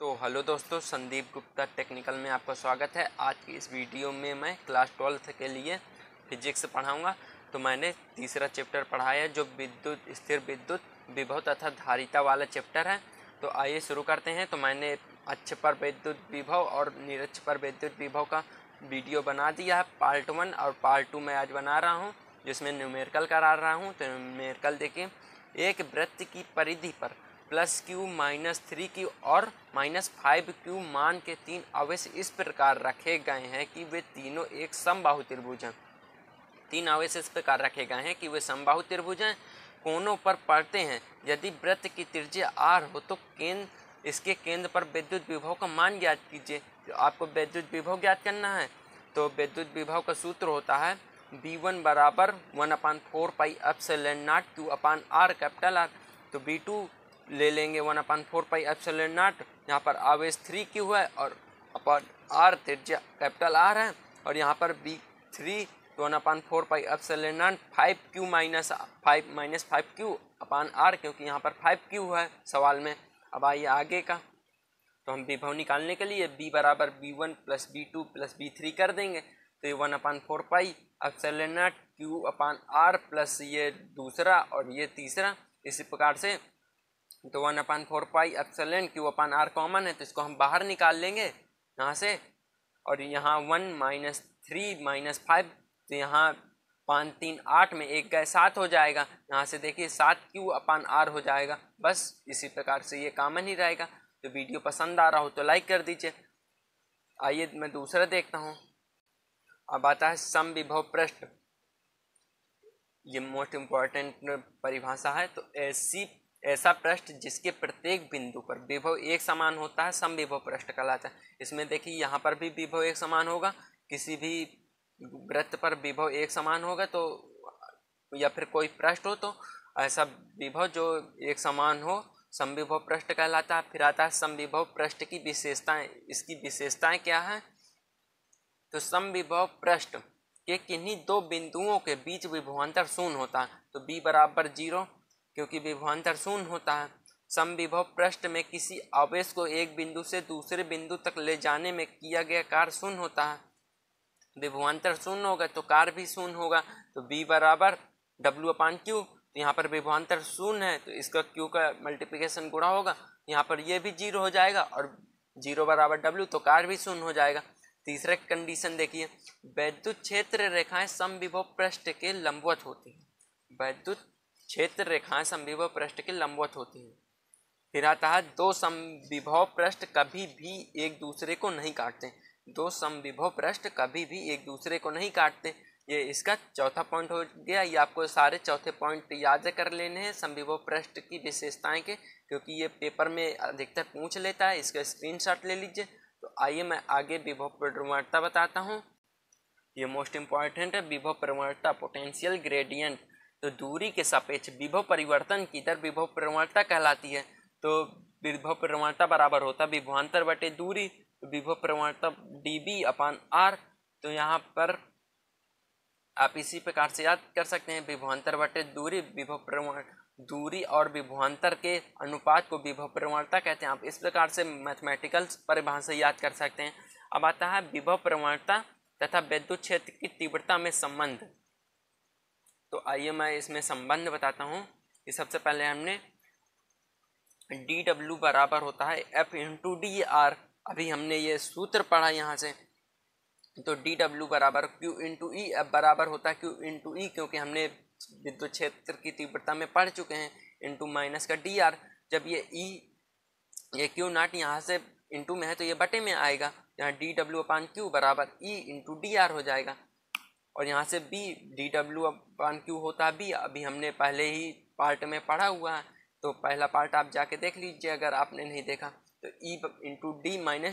तो हेलो दोस्तों, संदीप गुप्ता टेक्निकल में आपका स्वागत है। आज की इस वीडियो में मैं क्लास 12th के लिए फिजिक्स पढ़ाऊंगा। तो मैंने तीसरा चैप्टर पढ़ाया है जो स्थिर विद्युत विभव तथा धारिता वाला चैप्टर है। तो आइए शुरू करते हैं। तो मैंने अक्ष पर विद्युत विभव और निरक्ष पर विद्युत विभव का वीडियो बना दिया है, पार्ट 1 और पार्ट 2 मैं आज बना रहा हूँ, जिसमें न्यूमेरिकल करा रहा हूँ। तो न्यूमेरिकल देखिए, एक वृत्त की परिधि पर +q -3q और -5q मान के 3 आवेश इस प्रकार रखे गए हैं कि वे तीनों एक समबाहु त्रिभुज हैं। 3 आवेश इस प्रकार रखे गए हैं कि वे समबाहु त्रिभुज हैं, कोनों पर पड़ते हैं। यदि वृत्त की त्रिज्या r हो तो इसके केंद्र पर विद्युत विभव का मान ज्ञात कीजिए। तो आपको विद्युत विभव ज्ञात करना है। तो विद्युत विभव का सूत्र होता है V1 बराबर 1/4 pi epsilon not Q/r capital R। तो V2 ले लेंगे 1/4 पाई एप्सिलॉन नॉट, यहाँ पर आवेश 3q है और अपन r त्रिज्या कैपिटल R है, और यहाँ पर V3 तो 1/4 pi epsilon not 5q - 5q/r, क्योंकि यहाँ पर 5q है सवाल में। अब आइए आगे का। तो हम विभव निकालने के लिए b बराबर V1 + V2 + V3 कर देंगे। तो ये 1/4 pi epsilon not Q/r plus ये दूसरा और ये तीसरा, इसी प्रकार से। तो 1/4 पाई एप्सिलॉन Q/r कॉमन है, तो इसको हम बाहर निकाल लेंगे यहाँ से। और यहाँ 1 - 3 - 5, तो यहाँ 5 3 8 में 1 गए 7 हो जाएगा। यहाँ से देखिए 7Q/r हो जाएगा। बस इसी प्रकार से ये कॉमन ही रहेगा। तो वीडियो पसंद आ रहा हो तो लाइक कर दीजिए। आइए मैं दूसरा देखता हूँ। अब आता है समविभव पृष्ठ। ये मोस्ट इम्पॉर्टेंट परिभाषा है। तो ऐसा पृष्ठ जिसके प्रत्येक बिंदु पर विभव एक समान होता है समविभव पृष्ठ कहलाता है। इसमें देखिए यहाँ पर भी विभव एक समान होगा, किसी भी वृत्त पर विभव एक समान होगा, तो या फिर कोई पृष्ठ हो तो ऐसा विभव जो एक समान हो समविभव पृष्ठ कहलाता है। फिर आता है समविभव पृष्ठ की विशेषताएं। इसकी विशेषताएं क्या है? तो समविभव पृष्ठ के किन्हीं दो बिंदुओं के बीच विभवांतर शून्य होता है। तो b बराबर 0, क्योंकि विभवांतर शून्य होता है। समविभव पृष्ठ में किसी आवेश को एक बिंदु से दूसरे बिंदु तक ले जाने में किया गया कार्य शून्य होता है। विभवांतर शून्य होगा तो कार्य भी शून्य होगा। तो b बराबर W/Q। तो यहाँ पर विभवांतर शून्य है तो इसका q का मल्टीप्लिकेशन गुणा होगा, यहाँ पर ये भी 0 हो जाएगा, और 0 बराबर W, तो कार्य भी शून्य हो जाएगा। तीसरा कंडीशन देखिए, वैद्युत क्षेत्र रेखाएं समविभव पृष्ठ के लंबवत होती हैं। वैद्युत क्षेत्र रेखाएं समविभव पृष्ठ के लंबवत होती हैं। फिर आता है दो समविभव पृष्ठ कभी भी एक दूसरे को नहीं काटते। दो समविभव पृष्ठ कभी भी एक दूसरे को नहीं काटते। ये इसका चौथा पॉइंट हो गया। ये आपको सारे चौथे पॉइंट याद कर लेने हैं समविभव पृष्ठ की विशेषताएं के, क्योंकि ये पेपर में अधिकतर पूछ लेता है। इसका स्क्रीनशॉट ले लीजिए। तो आइए मैं आगे विभव प्रवणता बताता हूँ। ये मोस्ट इम्पॉर्टेंट है, विभव प्रवणता पोटेंशियल ग्रेडियंट। तो दूरी के सापेक्ष विभव परिवर्तन की दर विभव प्रवणता कहलाती है। तो विभव प्रवणता बराबर होता है विभवांतर बटे दूरी। तो विभव प्रवणता dB/r। तो यहाँ पर आप इसी प्रकार से याद कर सकते हैं, विभवांतर बटे दूरी, दूरी और विभवांतर के अनुपात को विभव प्रवणता कहते हैं। आप इस प्रकार से मैथमेटिकल परिभाषा याद कर सकते हैं। अब आता है विभव प्रवणता तथा विद्युत क्षेत्र की तीव्रता में संबंध। तो आइए मैं इसमें संबंध बताता हूँ कि सबसे पहले हमने dW बराबर होता है F/dr। अभी हमने ये सूत्र पढ़ा यहाँ से। तो dW बराबर Q/E। F बराबर होता है Q/E, क्योंकि हमने विद्युत क्षेत्र की तीव्रता में पढ़ चुके हैं, इंटू माइनस का dr। जब ये Q0 यहाँ से इंटू में है तो ये बटे में आएगा। यहाँ dW/Q बराबर E/dr हो जाएगा। और यहाँ से B dW/Q होता है B। अभी हमने पहले ही पार्ट में पढ़ा हुआ है, तो पहला पार्ट आप जाके देख लीजिए अगर आपने नहीं देखा। तो E/d -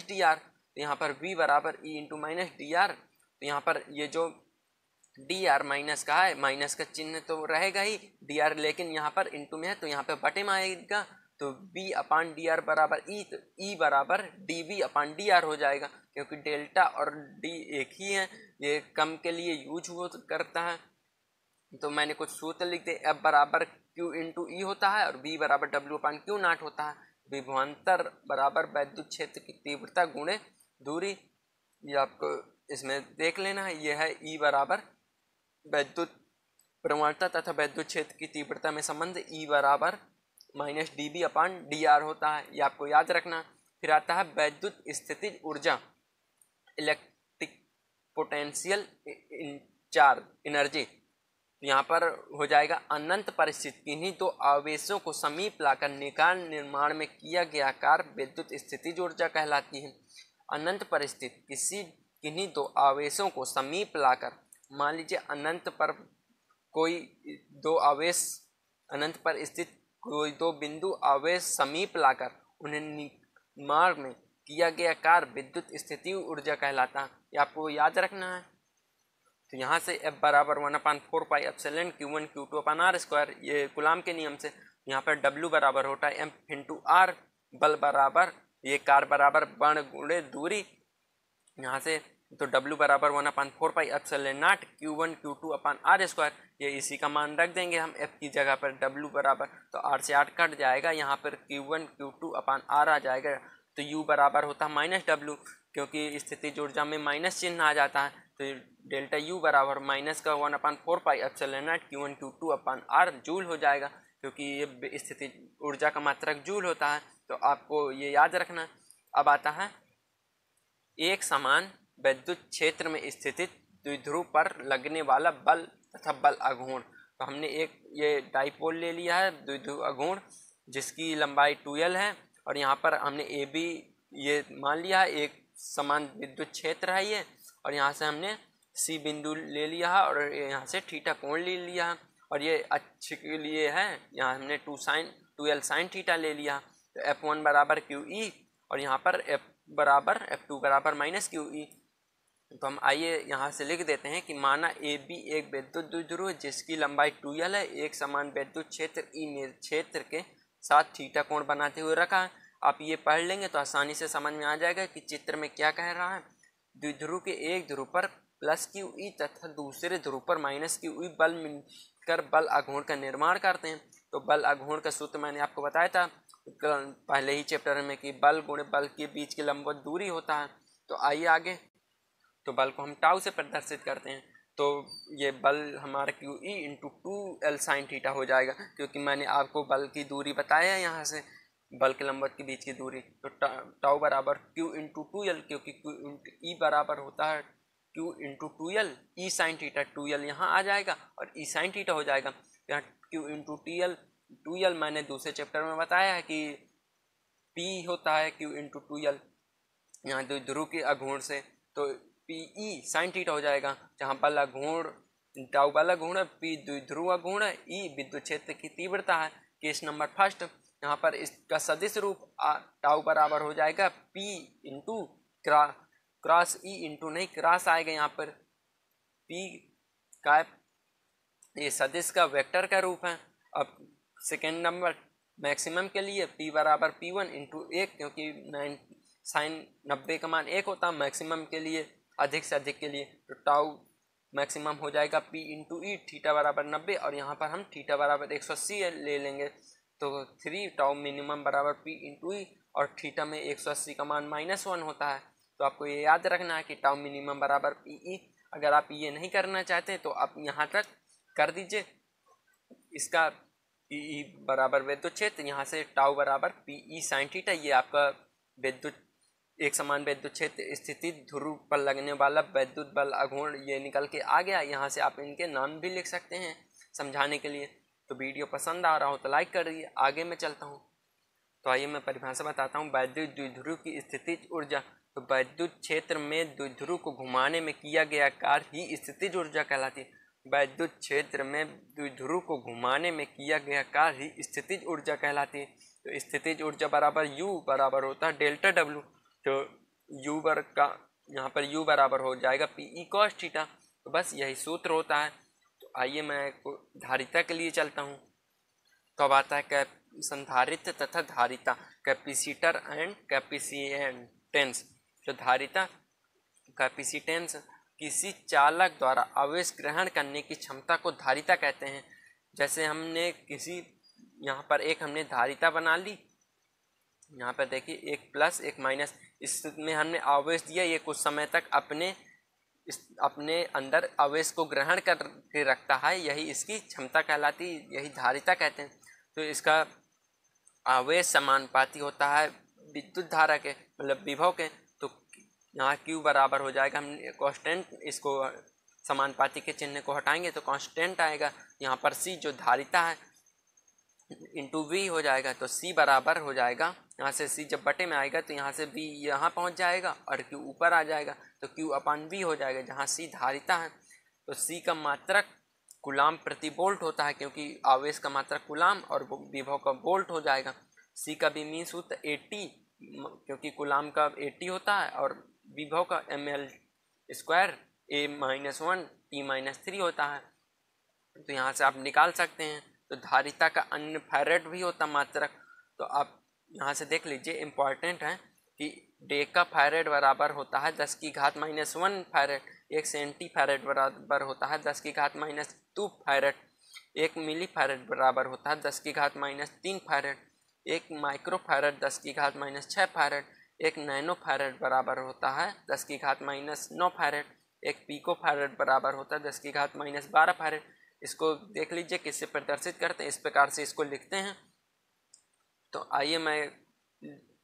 dr। तो यहाँ पर V बराबर E/- dr। तो यहाँ पर ये जो dr माइनस का है, माइनस का चिन्ह तो रहेगा ही dr, लेकिन यहाँ पर इंटू में है तो यहाँ पे बटे में आएगा। तो V/dr बराबर E। तो E बराबर dV/dr हो जाएगा, क्योंकि डेल्टा और d एक ही है, ये कम के लिए यूज करता है। तो मैंने कुछ सूत्र लिख दिए। F बराबर Q/E होता है और V बराबर W/Q0 होता है। विभवांतर बराबर वैद्युत क्षेत्र की तीव्रता गुणे दूरी। ये आपको इसमें देख लेना है। यह है ई बराबर वैद्युत प्रवणता तथा वैद्युत क्षेत्र की तीव्रता में संबंध ई बराबर माइनस डी बी अपान डी आर होता है। ये आपको याद रखना। फिर आता है वैद्युत स्थितिज ऊर्जा, इलेक्ट्रिक पोटेंशियल चार्ज एनर्जी। यहाँ पर हो जाएगा अनंत परिस्थिति किन्हीं दो आवेशों को समीप लाकर निकाय निर्माण में किया गया कार्य विद्युत स्थितिज ऊर्जा कहलाती है। अनंत परिस्थिति किन्हीं दो आवेशों को समीप लाकर, मान लीजिए अनंत पर कोई दो आवेश, अनंत पर स्थित कोई दो बिंदु आवेश समीप लाकर उन्हें निर्माण में किया गया कार्य विद्युत स्थितिज ऊर्जा कहलाता है। ये आपको याद रखना है। तो यहाँ से F बराबर 1/4 पाई एप्सिलॉन Q1 Q2 अपन R स्क्वायर, ये कूलाम के नियम से। यहाँ पर W बराबर होता है M इंटू R, बल बराबर ये कार्य बराबर बाण गुणे दूरी। यहाँ से तो W बराबर 1/4 pi epsilon not Q1 Q2 upon R square, ये इसी का मान रख देंगे हम F की जगह पर। W बराबर तो 8 से 8 कट जाएगा, यहाँ पर Q1 Q2 अपन R आ जाएगा। तो U बराबर होता है माइनस W, क्योंकि स्थितिज ऊर्जा में माइनस चिन्ह आ जाता है। तो डेल्टा U बराबर माइनस का 1/4 pi epsilon not Q1 Q2 upon R joule हो जाएगा, क्योंकि ये स्थितिज ऊर्जा का मात्रक जूल होता है। तो आपको ये याद रखना। अब आता है एक समान विद्युत क्षेत्र में स्थित द्विध्रुव पर लगने वाला बल तथा बल अघूर्ण। तो हमने एक ये डाइपोल ले लिया है द्विध्रुव अघूर्ण, जिसकी लंबाई 2L है, और यहाँ पर हमने ए बी ये मान लिया है, एक समान विद्युत क्षेत्र है ये, और यहाँ से हमने सी बिंदु ले लिया है, और यहाँ से थीटा कोण ले लिया है, और ये अक्ष के लिए है, यहाँ हमने 2L साइन थीटा ले लिया। तो F1 बराबर QE, और यहाँ पर F2 बराबर माइनस QE। तो हम आइए यहाँ से लिख देते हैं कि माना AB एक विद्युत द्विध्रुव जिसकी लंबाई 2L है, एक समान विद्युत क्षेत्र E में क्षेत्र के साथ थीटा कोण बनाते हुए रखा है। आप ये पढ़ लेंगे तो आसानी से समझ में आ जाएगा कि चित्र में क्या कह रहा है। द्विध्रुव के एक ध्रुव पर प्लस QE तथा दूसरे ध्रुव पर माइनस QE बल मिलकर बल अघूर्ण का निर्माण करते हैं। तो बल अघूर्ण का सूत्र मैंने आपको बताया था पहले ही चैप्टर में कि बल गुणे बल के बीच की लंबवत दूरी होता है। तो आइए आगे, तो बल को हम टाउ से प्रदर्शित करते हैं। तो ये बल हमारा QE into 2L sine theta हो जाएगा, क्योंकि मैंने आपको बल की दूरी बताया है यहाँ से, बल के लंबवत के बीच की दूरी। तो टाउ बराबर Q इंटू 2L, क्योंकि E बराबर होता है Q into 2L, E sine theta 2L यहाँ आ जाएगा और E साइन थीटा हो जाएगा। यहाँ Q इंटू 2L मैंने दूसरे चैप्टर में बताया है कि P होता है Q इंटू 2L यहाँ द्विध्रुव के अघूर्ण से। तो PE साइन थीटा हो जाएगा, जहाँ बल अघूर्ण टाउ बल अघूर्ण, P द्विध्रुव अघूर्ण, E विद्युत क्षेत्र की तीव्रता है। केस नंबर फर्स्ट, यहाँ पर इसका सदिश रूप टाउ बराबर हो जाएगा P into cross E into नहीं क्रॉस आएगा, यहाँ पर P का ये सदिश का वेक्टर का रूप है। अब सेकेंड नंबर मैक्सिमम के लिए P बराबर P1 इंटू 1, क्योंकि साइन 90 का मान 1 होता है मैक्सिमम के लिए, अधिक से अधिक के लिए। तो टाउ मैक्सिमम हो जाएगा P इंटू ई, थीटा बराबर 90, और यहाँ पर हम थीटा बराबर 180 ले लेंगे। तो 3 टाउ मिनिमम बराबर P इंटू ई, और थीटा में 180 का मान -1 होता है। तो आपको ये याद रखना है कि टाउ मिनिमम बराबर PE। अगर आप ये नहीं करना चाहते तो आप यहाँ तक कर दीजिए इसका PE बराबर विद्युत क्षेत्र, यहाँ से टाउ बराबर PE साइन थीटा, ये आपका विद्युत एक समान विद्युत क्षेत्र स्थिति ध्रुव पर लगने वाला विद्युत बल अघूर्ण ये निकल के आ गया। यहाँ से आप इनके नाम भी लिख सकते हैं समझाने के लिए। तो वीडियो पसंद आ रहा हो तो लाइक कर दीजिए। आगे मैं चलता हूँ, तो आइए मैं परिभाषा बताता हूँ वैद्युत द्विध्रुव की स्थितिज ऊर्जा। तो वैद्युत क्षेत्र में द्विध्रुव को घुमाने में किया गया कार्य ही स्थितिज ऊर्जा कहलाती है। वैद्युत क्षेत्र में द्विध्रुव को घुमाने में किया गया कार्य ही स्थितिज ऊर्जा कहलाती है। तो स्थितिज ऊर्जा बराबर U बराबर होता है डेल्टा W। तो U वर्ग का यहाँ पर U बराबर हो जाएगा PE cos थीटा। तो बस यही सूत्र होता है। तो आइए मैं धारिता के लिए चलता हूँ। तो अब आता है संधारित्र तथा धारिता, कैपेसिटर एंड कैपेसिटेंस। तो धारिता कैपेसिटेंस किसी चालक द्वारा आवेश ग्रहण करने की क्षमता को धारिता कहते हैं। जैसे हमने किसी यहाँ पर एक हमने धारिता बना ली, यहाँ पर देखिए एक प्लस एक माइनस, इसमें हमने आवेश दिया, ये कुछ समय तक अपने अंदर आवेश को ग्रहण करके रखता है, यही इसकी क्षमता कहलाती, यही धारिता कहते हैं। तो इसका आवेश समानुपाती होता है विद्युत धारा के, मतलब विभव के। तो यहाँ Q बराबर हो जाएगा, हम कांस्टेंट, इसको समानुपाती के चिन्ह को हटाएंगे तो कांस्टेंट आएगा। यहाँ पर C जो धारिता है इंटू V हो जाएगा, तो C बराबर हो जाएगा, यहाँ से C जब बटे में आएगा तो यहाँ से V यहाँ पहुँच जाएगा और Q ऊपर आ जाएगा, तो Q अपान V हो जाएगा, जहाँ C धारिता है। तो C का मात्रक कूलाम प्रति वोल्ट होता है, क्योंकि आवेश का मात्रक कूलाम और विभव का वोल्ट हो जाएगा। C का भी मीन सूत्र 80, क्योंकि कूलाम का 80 होता है और विभव का ml स्क्वायर A-1 T-3 होता है। तो यहाँ से आप निकाल सकते हैं। तो धारिता का अन्य फैरेड भी होता मात्रक, तो आप यहाँ से देख लीजिए, इम्पॉर्टेंट है कि डेका फैरेड बराबर होता है 10⁻⁻1 फैरेड, 1 सेंटी फैरेड बराबर होता है 10⁻2 फैरेड, 1 मिली फैरेड बराबर होता है 10⁻3 farad, 1 micro farad 10⁻6 farad, 1 nano farad बराबर होता है 10⁻9 फैरेड, 1 पिको फैरेड बराबर होता है 10⁻12 फैरेड। इसको देख लीजिए किससे प्रदर्शित करते हैं, इस प्रकार से इसको लिखते हैं। तो आइए मैं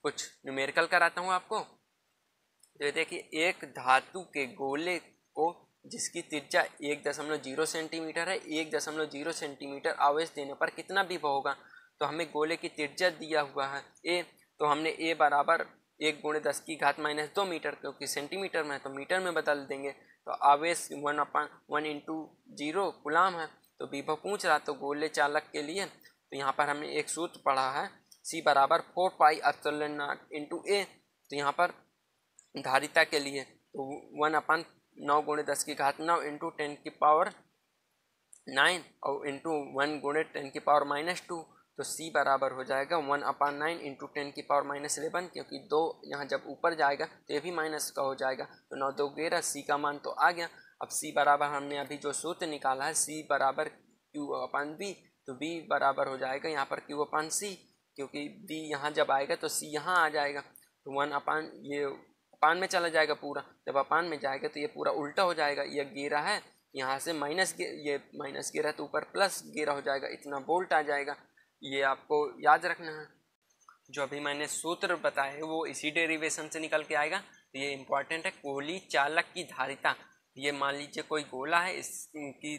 कुछ न्यूमेरिकल कराता हूँ आपको। तो देखिए, एक धातु के गोले को जिसकी त्रिज्या 1.0 सेंटीमीटर है, 1.0 सेंटीमीटर आवेश देने पर कितना विभव होगा। तो हमें गोले की त्रिज्या दिया हुआ है A, तो हमने A बराबर 1 × 10⁻2 मीटर, क्योंकि सेंटीमीटर में है तो मीटर में बदल देंगे। तो आवेश 1/1 × 0 कूलाम है। तो विभव पूछ रहा, तो गोले चालक के लिए तो यहाँ पर हमने एक सूत्र पढ़ा है, C बराबर 4πε0 × A। तो यहाँ पर धारिता के लिए तो 1/9 × 10⁻9 × 10⁻9 और इंटू 1 × 10⁻2। तो C बराबर हो जाएगा 1/9 × 10⁻11, क्योंकि 2 यहाँ जब ऊपर जाएगा तो ये भी माइनस का हो जाएगा। तो 9 2 11, C का मान तो आ गया। अब C बराबर हमने अभी जो सूत्र निकाला है, C बराबर Q/V, तो V बराबर हो जाएगा यहाँ पर Q/C, क्योंकि V यहाँ जब आएगा तो C यहाँ आ जाएगा। तो 1 ये अपान में चला जाएगा पूरा, जब अपान में जाएगा तो ये पूरा उल्टा हो जाएगा, ये गिरा है यहाँ से ये माइनस गिरा तो ऊपर प्लस गिरा हो जाएगा, इतना वोल्ट आ जाएगा। ये आपको याद रखना है। जो अभी मैंने सूत्र बताए वो इसी डेरिवेशन से निकल के आएगा, तो ये इम्पॉर्टेंट है। गोली चालक की धारिता, ये मान लीजिए कोई गोला है, इसकी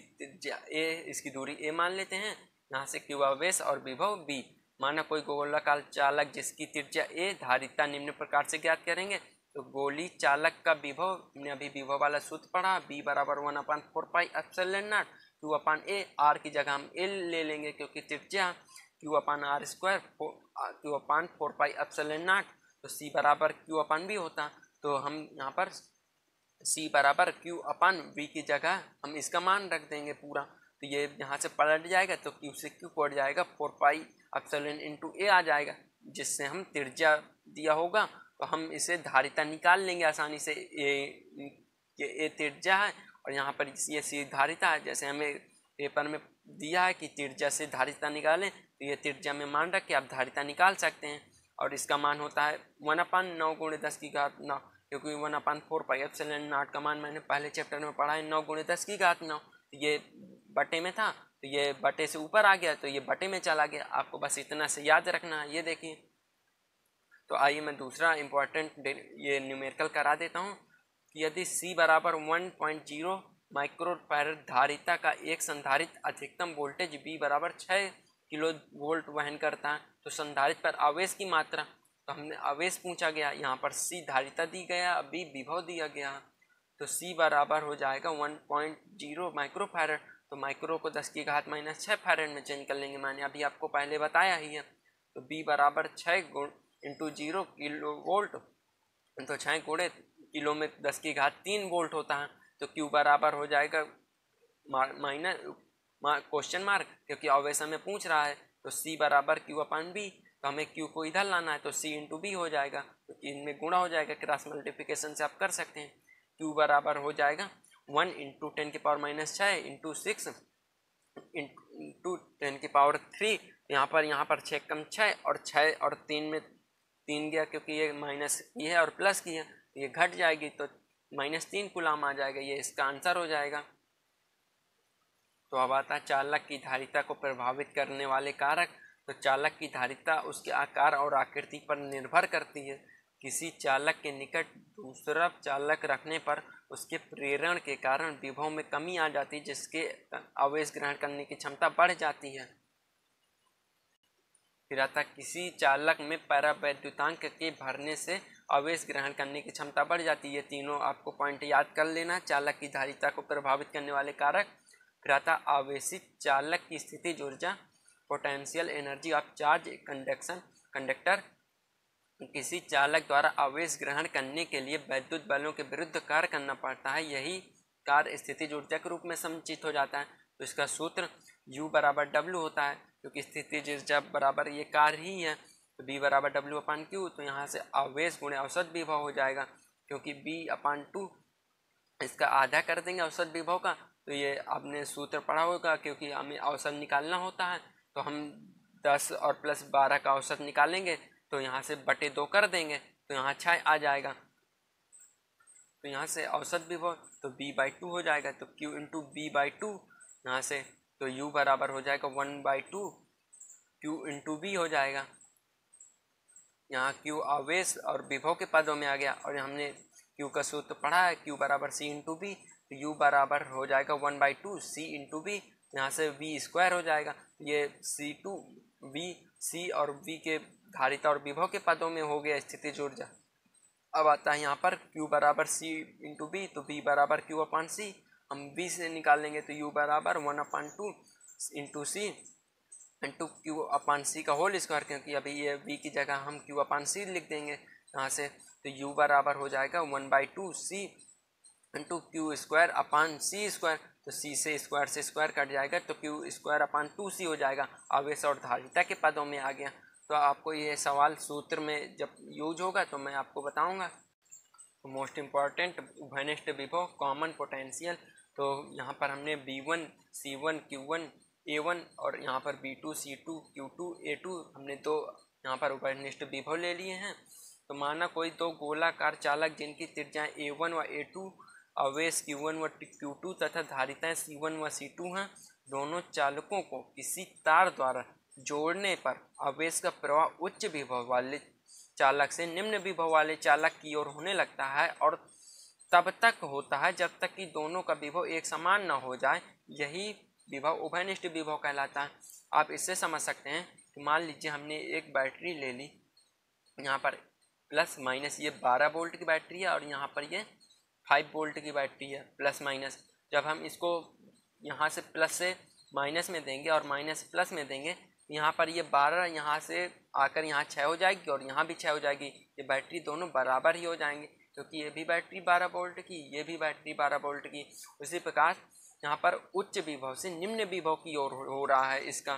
A, इसकी दूरी A मान लेते हैं, यहाँ से Q आवेश और विभव B। माना कोई गोलाकार चालक जिसकी त्रिज्या A, धारिता निम्न प्रकार से ज्ञात करेंगे। तो गोली चालक का विभव, हमने अभी विभव वाला सूत्र पढ़ा, B बराबर 1/4πε0 Q/A, R की जगह हम L ले लेंगे क्योंकि त्रिज्या, Q/R², Q/4πε0, तो C बराबर Q/V होता। तो हम यहाँ पर C बराबर Q/V की जगह हम इसका मान रख देंगे पूरा, तो ये यहाँ से पलट जाएगा तो Q से Q कट जाएगा, 4πε × A आ जाएगा, जिससे हम त्रिज्या दिया होगा तो हम इसे धारिता निकाल लेंगे आसानी से। A त्रिज्या है और यहाँ पर ये C धारिता है। जैसे हमें पेपर में दिया है कि त्रिज्या से धारिता निकालें, तो ये त्रिज्या में मान रख के आप धारिता निकाल सकते हैं। और इसका मान होता है 1/9 × 10⁹, क्योंकि 1/4πε0 का मान मैंने पहले चैप्टर में पढ़ा है 9 × 10⁹। ये बटे में था तो ये बटे से ऊपर आ गया तो ये बटे में चला गया, आपको बस इतना से याद रखना है। ये देखिए, तो आइए मैं दूसरा इम्पॉर्टेंट ये न्यूमेरिकल करा देता हूँ कि यदि C बराबर 1.0 माइक्रोफैरड धारिता का एक संधारित्र अधिकतम वोल्टेज V बराबर 6 किलोवोल्ट वहन करता है, तो संधारित्र पर आवेश की मात्रा, तो हमने आवेश पूछा गया, यहाँ पर C धारिता दी गया, B विभव दिया गया, तो C बराबर हो जाएगा 1.0 माइक्रोफैरड। तो माइक्रो को 10⁻6 फैरड में चेंज कर लेंगे, मैंने अभी आपको पहले बताया ही है। तो B बराबर 6 × 0 किलोवोल्ट, तो 6 × किलो में 10⁻3 वोल्ट होता है। तो Q बराबर हो जाएगा क्वेश्चन मार्क, क्योंकि आवेश में पूछ रहा है। तो C बराबर Q/V, तो हमें Q को इधर लाना है तो C × V हो जाएगा, क्योंकि इनमें गुणा हो जाएगा, क्रॉस मल्टीप्लिकेशन से आप कर सकते हैं। Q बराबर हो जाएगा 1 × 10⁻6 × 6 × 10⁻3। यहाँ पर 6 कम 6 और 6 और 3 में 3 गया, क्योंकि ये माइनस की है और प्लस की है, ये घट जाएगी तो -3 कूलाम आ जाएगा, ये इसका आंसर हो जाएगा। तो अब आता है चालक की धारिता को प्रभावित करने वाले कारक। तो चालक की धारिता उसके आकार और आकृति पर निर्भर करती है। किसी चालक के निकट दूसरा चालक रखने पर उसके प्रेरण के कारण विभव में कमी आ जाती है, जिसके आवेश ग्रहण करने की क्षमता बढ़ जाती है। फिर आता किसी चालक में परावैद्युतांक के भरने से आवेश ग्रहण करने की क्षमता बढ़ जाती है। तीनों आपको पॉइंट याद कर लेना, चालक की धारिता को प्रभावित करने वाले कारक। फिर आता आवेशित चालक की स्थितिज ऊर्जा, potential energy of charge conductor. किसी चालक द्वारा आवेश ग्रहण करने के लिए वैद्युत बलों के विरुद्ध कार्य करना पड़ता है, यही कार्य स्थितिज ऊर्जा के रूप में संचित हो जाता है। तो इसका सूत्र U बराबर W होता है, क्योंकि स्थितिज ऊर्जा बराबर ये कार्य ही है। तो B बराबर W/Q, तो यहाँ से आवेश गुणे औसत विभव हो जाएगा, क्योंकि B/2 इसका आधा कर देंगे औसत विभव का। तो ये आपने सूत्र पढ़ा होगा, क्योंकि हमें औसत निकालना होता है, तो हम 10 और प्लस 12 का औसत निकालेंगे, तो यहाँ से बटे 2 कर देंगे, तो यहाँ 6 आ जाएगा। तो यहाँ से औसत विभव तो B/2 हो जाएगा, तो Q इंटू B/2 यहाँ से, तो U बराबर हो जाएगा 1/2 Q इंटू B हो जाएगा। यहाँ Q आवेश और विभव के पदों में आ गया, और हमने Q का सूत्र पढ़ा है, Q बराबर C इंटू B, तो U बराबर हो जाएगा 1/2 C इंटू B, यहाँ से V² हो जाएगा। ये C और V के धारिता और विभव के पदों में हो गया स्थितिज ऊर्जा। अब आता है यहाँ पर Q बराबर C इंटू B, तो B बराबर Q/C, हम B से निकालेंगे, तो U बराबर 1/2 इंटू C इंटू Q/C का होल स्क्वायर, क्योंकि अभी ये V की जगह हम Q/C लिख देंगे यहाँ से। तो U बराबर हो जाएगा 1/2 C इंटू Q²/C², तो C से स्क्वायर कट जाएगा, तो Q²/2C हो जाएगा। आवेश और धारिता के पदों में आ गया। तो आपको ये सवाल सूत्र में जब यूज होगा तो मैं आपको बताऊंगा। तो मोस्ट इम्पॉर्टेंट उभयनिष्ठ विभव, कॉमन पोटेंशियल। तो यहाँ पर हमने B1 C1 Q1 A1 और यहाँ पर B2 C2 Q2 A2 हमने दो यहाँ पर उभयनिष्ठ विभव ले लिए हैं। तो माना कोई दो गोलाकार चालक जिनकी त्रिज्याएं A1 व A2, आवेश Q1 व Q2 तथा धारिताएं C1 व C2 हैं, दोनों चालकों को किसी तार द्वारा जोड़ने पर आवेश का प्रवाह उच्च विभव वाले चालक से निम्न विभव वाले चालक की ओर होने लगता है, और तब तक होता है जब तक कि दोनों का विभव एक समान न हो जाए। यही विभव उभयनिष्ठ विभव कहलाता है। आप इससे समझ सकते हैं कि मान लीजिए हमने एक बैटरी ले ली, यहाँ पर प्लस माइनस ये 12 वोल्ट की बैटरी है और यहाँ पर ये 5 वोल्ट की बैटरी है, प्लस माइनस। जब हम इसको यहाँ से प्लस से माइनस में देंगे और माइनस प्लस में देंगे, यहाँ पर ये 12 यहाँ से आकर यहाँ 6 हो जाएगी और यहाँ भी 6 हो जाएगी। ये बैटरी दोनों बराबर ही हो जाएंगे, क्योंकि ये भी बैटरी 12 वोल्ट की, ये भी बैटरी 12 वोल्ट की। उसी प्रकार यहाँ पर उच्च विभव से निम्न विभव की ओर हो रहा है इसका,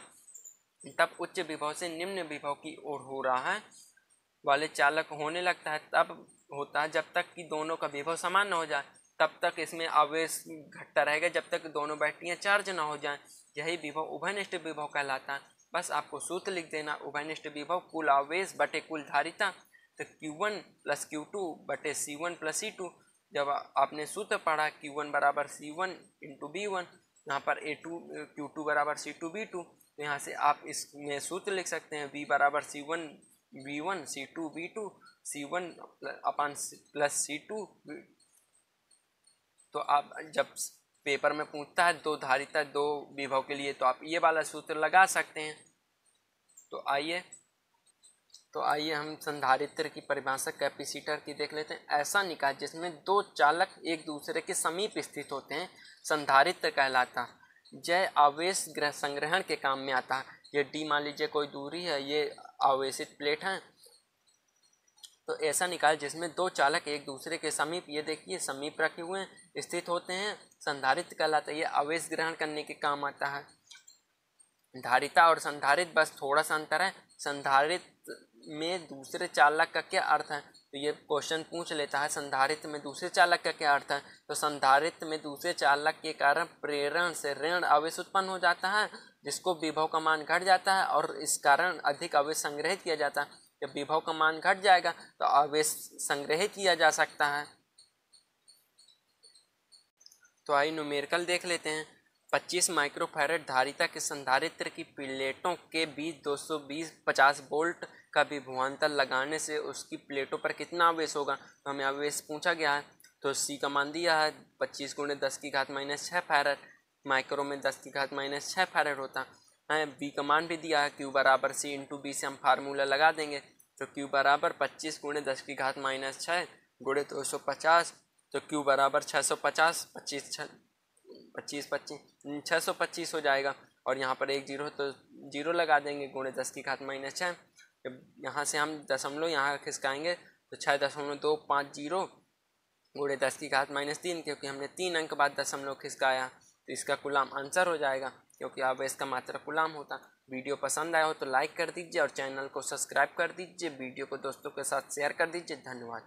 तब उच्च विभव से निम्न विभव की ओर हो रहा है वाले चालक होने लगता है। तब होता है जब तक कि दोनों का विभव समान न हो जाए, तब तक इसमें आवेश घटता रहेगा जब तक दोनों बैटरियां चार्ज ना हो जाएं। यही विभव उभयनिष्ठ विभव कहलाता है। बस आपको सूत्र लिख देना, उभयनिष्ठ विभव कुल आवेश बटे कुल धारिता, तो Q1 + Q2 बटे C1 + C2। जब आपने सूत्र पढ़ा Q1 बराबर C1 इंटू B1, यहाँ पर Q2 बराबर C2 B2, तो यहाँ से आप इसमें सूत्र लिख सकते हैं V बराबर C1 V1 C2 V2 C1 + C2। तो आप जब पेपर में पूछता है दो धारिता दो विभव के लिए, तो आप ये वाला सूत्र लगा सकते हैं। तो आइए हम संधारित्र की परिभाषा कैपेसिटर की देख लेते हैं। ऐसा निकाय जिसमें दो चालक एक दूसरे के समीप स्थित होते हैं संधारित्र कहलाता। जय आवेश संग्रहण के काम में आता है। ये D मान लीजिए कोई दूरी है, ये आवेशित प्लेट है। तो ऐसा निकाय जिसमें दो चालक एक दूसरे के समीप, ये देखिए समीप रखे हुए हैं, स्थित होते हैं, संधारित्र कहलाता है। ये आवेश ग्रहण करने के काम आता है। धारिता और संधारित्र बस थोड़ा सा अंतर है। संधारित्र में दूसरे चालक का क्या अर्थ है, तो ये क्वेश्चन पूछ लेता है, संधारित्र में दूसरे चालक का क्या अर्थ है। तो संधारित्र में दूसरे चालक के कारण प्रेरण से ऋण आवेश उत्पन्न हो जाता है, जिसको विभव का मान घट जाता है और इस कारण अधिक आवेश संग्रहित किया जाता है। जब विभव का मान घट जाएगा तो आवेश संग्रहित किया जा सकता है। तो आइए न्यूमेरिकल देख लेते हैं। 25 माइक्रोफैरड धारिता के संधारित्र की प्लेटों के बीच 220-50 वोल्ट का विभवांतर लगाने से उसकी प्लेटों पर कितना आवेश होगा। तो हमें आवेश पूछा गया है, तो सी का मान दिया है 25 × 10⁻⁻6 फैरड, माइक्रो में 10⁻⁻6 फैरड होता है। बी का मान भी दिया है, क्यू बराबर सी × बी से हम फार्मूला लगा देंगे। तो क्यू बराबर 25 × 10⁻⁻6 × 250, तो क्यू बराबर 650, 25 625 हो जाएगा। और यहाँ पर एक जीरो तो जीरो लगा देंगे, × 10⁻⁻6। जब यहाँ से हम दशमलव यहाँ खिसकाएंगे तो 6.250 × 10⁻³ क्योंकि हमने 3 अंक बाद दशमलव खिसकाया, तो इसका कूलाम आंसर हो जाएगा, क्योंकि आवेश का मात्रा कूलाम होता। वीडियो पसंद आया हो तो लाइक कर दीजिए और चैनल को सब्सक्राइब कर दीजिए। वीडियो को दोस्तों के साथ शेयर कर दीजिए। धन्यवाद।